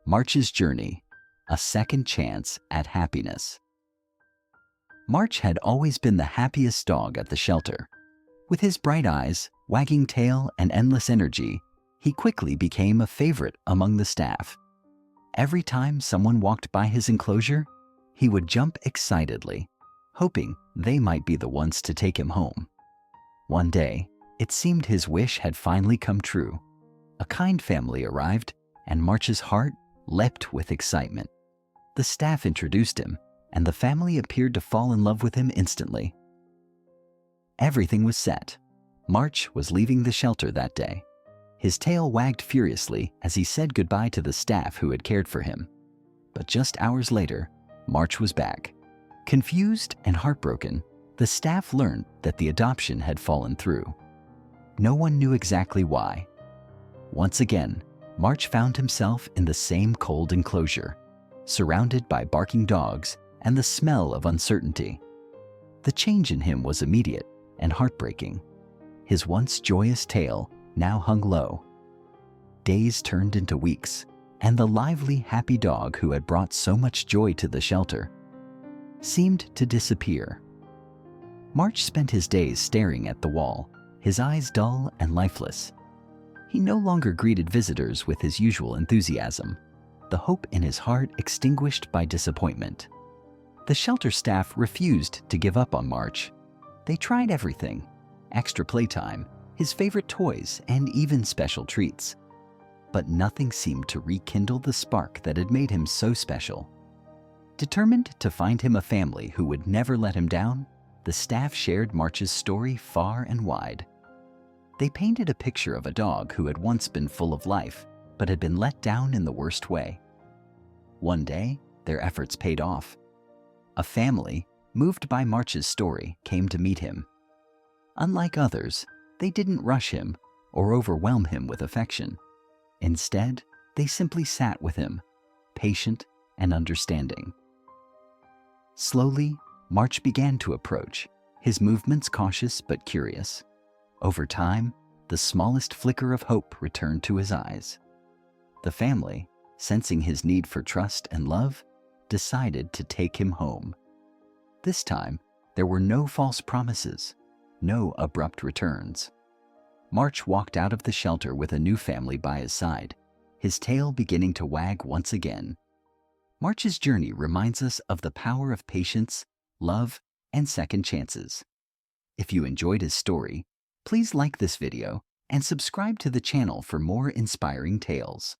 March's Journey, a second chance at happiness. March had always been the happiest dog at the shelter. With his bright eyes, wagging tail, and endless energy, he quickly became a favorite among the staff. Every time someone walked by his enclosure, he would jump excitedly, hoping they might be the ones to take him home. One day, it seemed his wish had finally come true. A kind family arrived, and March's heart leapt with excitement. The staff introduced him, and the family appeared to fall in love with him instantly. Everything was set. March was leaving the shelter that day. His tail wagged furiously as he said goodbye to the staff who had cared for him. But just hours later, March was back. Confused and heartbroken, the staff learned that the adoption had fallen through. No one knew exactly why. Once again, March found himself in the same cold enclosure, surrounded by barking dogs and the smell of uncertainty. The change in him was immediate and heartbreaking. His once joyous tail now hung low. Days turned into weeks, and the lively, happy dog who had brought so much joy to the shelter seemed to disappear. March spent his days staring at the wall, his eyes dull and lifeless. He no longer greeted visitors with his usual enthusiasm, the hope in his heart extinguished by disappointment. The shelter staff refused to give up on March. They tried everything: extra playtime, his favorite toys, and even special treats. But nothing seemed to rekindle the spark that had made him so special. Determined to find him a family who would never let him down, the staff shared March's story far and wide. They painted a picture of a dog who had once been full of life, but had been let down in the worst way. One day, their efforts paid off. A family, moved by March's story, came to meet him. Unlike others, they didn't rush him or overwhelm him with affection. Instead, they simply sat with him, patient and understanding. Slowly, March began to approach, his movements cautious but curious. Over time, the smallest flicker of hope returned to his eyes. The family, sensing his need for trust and love, decided to take him home. This time, there were no false promises, no abrupt returns. March walked out of the shelter with a new family by his side, his tail beginning to wag once again. March's journey reminds us of the power of patience, love, and second chances. If you enjoyed his story, please like this video and subscribe to the channel for more inspiring tales.